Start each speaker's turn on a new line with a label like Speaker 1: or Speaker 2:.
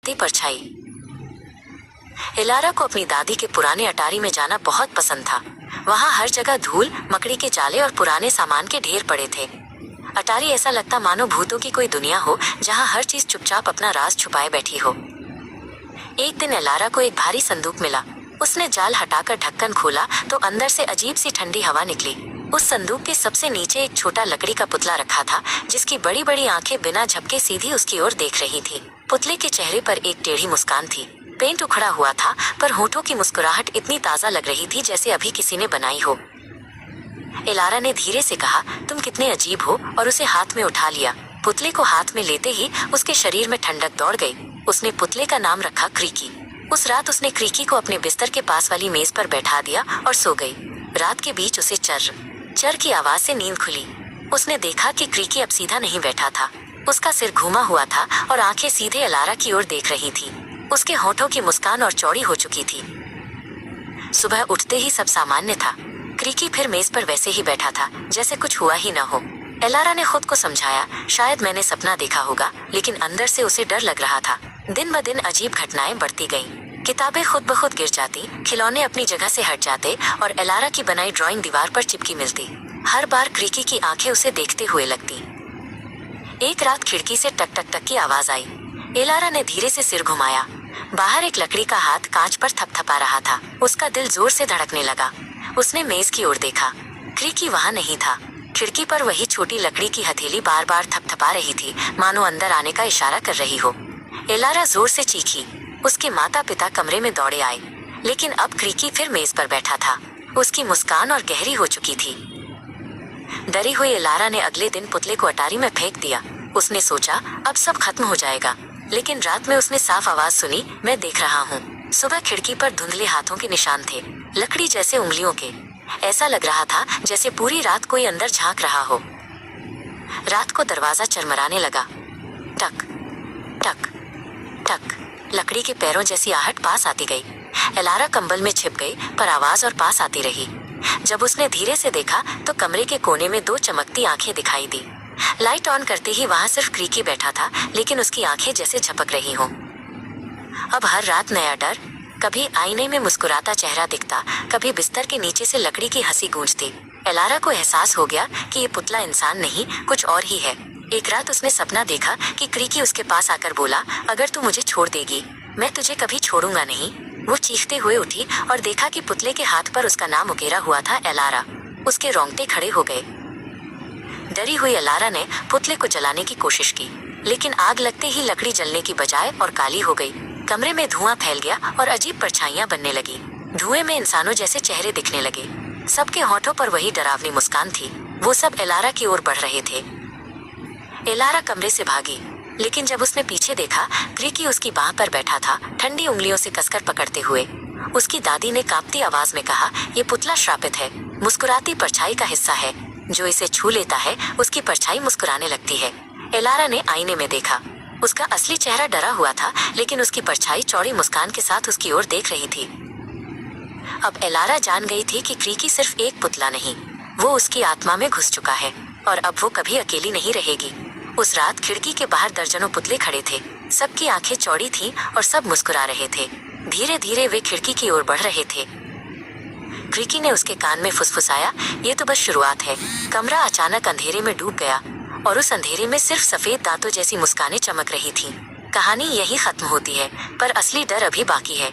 Speaker 1: मुस्कुराती परछाई। एलारा को अपनी दादी के पुराने अटारी में जाना बहुत पसंद था। वहाँ हर जगह धूल, मकड़ी के जाले और पुराने सामान के ढेर पड़े थे। अटारी ऐसा लगता मानो भूतों की कोई दुनिया हो, जहाँ हर चीज चुपचाप अपना राज छुपाए बैठी हो। एक दिन एलारा को एक भारी संदूक मिला। उसने जाल हटाकर ढक्कन खोला तो अंदर से अजीब सी ठंडी हवा निकली। उस संदूक के सबसे नीचे एक छोटा लकड़ी का पुतला रखा था, जिसकी बड़ी बड़ी आंखें बिना झपके सीधी उसकी ओर देख रही थी। पुतले के चेहरे पर एक टेढ़ी मुस्कान थी। पेंट उखड़ा हुआ था, पर होठों की मुस्कुराहट इतनी ताजा लग रही थी जैसे अभी किसी ने बनाई हो। एलारा ने धीरे से कहा, तुम कितने अजीब हो, और उसे हाथ में उठा लिया। पुतले को हाथ में लेते ही उसके शरीर में ठंडक दौड़ गई। उसने पुतले का नाम रखा क्रीकी। उस रात उसने क्रीकी को अपने बिस्तर के पास वाली मेज पर बैठा दिया और सो गई। रात के बीच उसे चर की आवाज से नींद खुली। उसने देखा कि क्रीकी अब सीधा नहीं बैठा था। उसका सिर घुमा हुआ था और आंखें सीधे एलारा की ओर देख रही थी। उसके होठों की मुस्कान और चौड़ी हो चुकी थी। सुबह उठते ही सब सामान्य था। क्रीकी फिर मेज पर वैसे ही बैठा था, जैसे कुछ हुआ ही न हो। एलारा ने खुद को समझाया, शायद मैंने सपना देखा होगा, लेकिन अंदर से उसे डर लग रहा था। दिन ब दिन अजीब घटनाएं बढ़ती गईं। किताबें खुद ब खुद गिर जाती, खिलौने अपनी जगह से हट जाते और एलारा की बनाई ड्राइंग दीवार पर चिपकी मिलती। हर बार क्रीकी की आंखें उसे देखते हुए लगती। एक रात खिड़की से टक टक टक की आवाज आई। एलारा ने धीरे से सिर घुमाया। बाहर एक लकड़ी का हाथ कांच पर थपथपा रहा था। उसका दिल जोर से धड़कने लगा। उसने मेज की ओर देखा। क्रीकी वहां नहीं था। खिड़की पर वही छोटी लकड़ी की हथेली बार बार थपथपा रही थी, मानो अंदर आने का इशारा कर रही हो। एलारा जोर से चीखी। उसके माता पिता कमरे में दौड़े आए, लेकिन अब क्रीकी फिर मेज पर बैठा था। उसकी मुस्कान और गहरी हो चुकी थी। डरी हुई एलारा ने अगले दिन पुतले को अटारी में फेंक दिया। उसने सोचा, अब सब खत्म हो जाएगा, लेकिन रात में उसने साफ आवाज सुनी, मैं देख रहा हूँ। सुबह खिड़की पर धुंधले हाथों के निशान थे, लकड़ी जैसे उंगलियों के। ऐसा लग रहा था जैसे पूरी रात कोई अंदर झांक रहा हो। रात को दरवाजा चरमराने लगा। टक टक टक। लकड़ी के पैरों जैसी आहट पास आती गई। एलारा कंबल में छिप गई, पर आवाज और पास आती रही। जब उसने धीरे से देखा तो कमरे के कोने में दो चमकती आंखें दिखाई दी। लाइट ऑन करते ही वहां सिर्फ क्रीकी बैठा था, लेकिन उसकी आंखें जैसे झपक रही हों। अब हर रात नया डर। कभी आईने में मुस्कुराता चेहरा दिखता, कभी बिस्तर के नीचे से लकड़ी की हंसी गूंजती। एलारा को एहसास हो गया कि ये पुतला इंसान नहीं, कुछ और ही है। एक रात उसने सपना देखा कि क्रीकी उसके पास आकर बोला, अगर तू मुझे छोड़ देगी, मैं तुझे कभी छोड़ूंगा नहीं। वो चीखते हुए उठी और देखा कि पुतले के हाथ पर उसका नाम उकेरा हुआ था, एलारा। उसके रोंगटे खड़े हो गए। डरी हुई एलारा ने पुतले को जलाने की कोशिश की, लेकिन आग लगते ही लकड़ी जलने की बजाय और काली हो गई। कमरे में धुआं फैल गया और अजीब परछाइयां बनने लगी। धुएं में इंसानों जैसे चेहरे दिखने लगे। सबके होठों पर वही डरावनी मुस्कान थी। वो सब एलारा की ओर बढ़ रहे थे। एलारा कमरे से भागी, लेकिन जब उसने पीछे देखा, क्रीकी उसकी बाह पर बैठा था, ठंडी उंगलियों से कसकर पकड़ते हुए। उसकी दादी ने कांपती आवाज में कहा, ये पुतला श्रापित है, मुस्कुराती परछाई का हिस्सा है। जो इसे छू लेता है, उसकी परछाई मुस्कुराने लगती है। एलारा ने आईने में देखा। उसका असली चेहरा डरा हुआ था, लेकिन उसकी परछाई चौड़ी मुस्कान के साथ उसकी ओर देख रही थी। अब एलारा जान गई थी कि क्रीकी सिर्फ एक पुतला नहीं, वो उसकी आत्मा में घुस चुका है, और अब वो कभी अकेली नहीं रहेगी। उस रात खिड़की के बाहर दर्जनों पुतले खड़े थे। सबकी आंखें चौड़ी थीं और सब मुस्कुरा रहे थे। धीरे धीरे वे खिड़की की ओर बढ़ रहे थे। क्रीकी ने उसके कान में फुसफुसाया, ये तो बस शुरुआत है। कमरा अचानक अंधेरे में डूब गया, और उस अंधेरे में सिर्फ सफेद दांतों जैसी मुस्कानें चमक रही थीं। कहानी यही खत्म होती है, पर असली डर अभी बाकी है।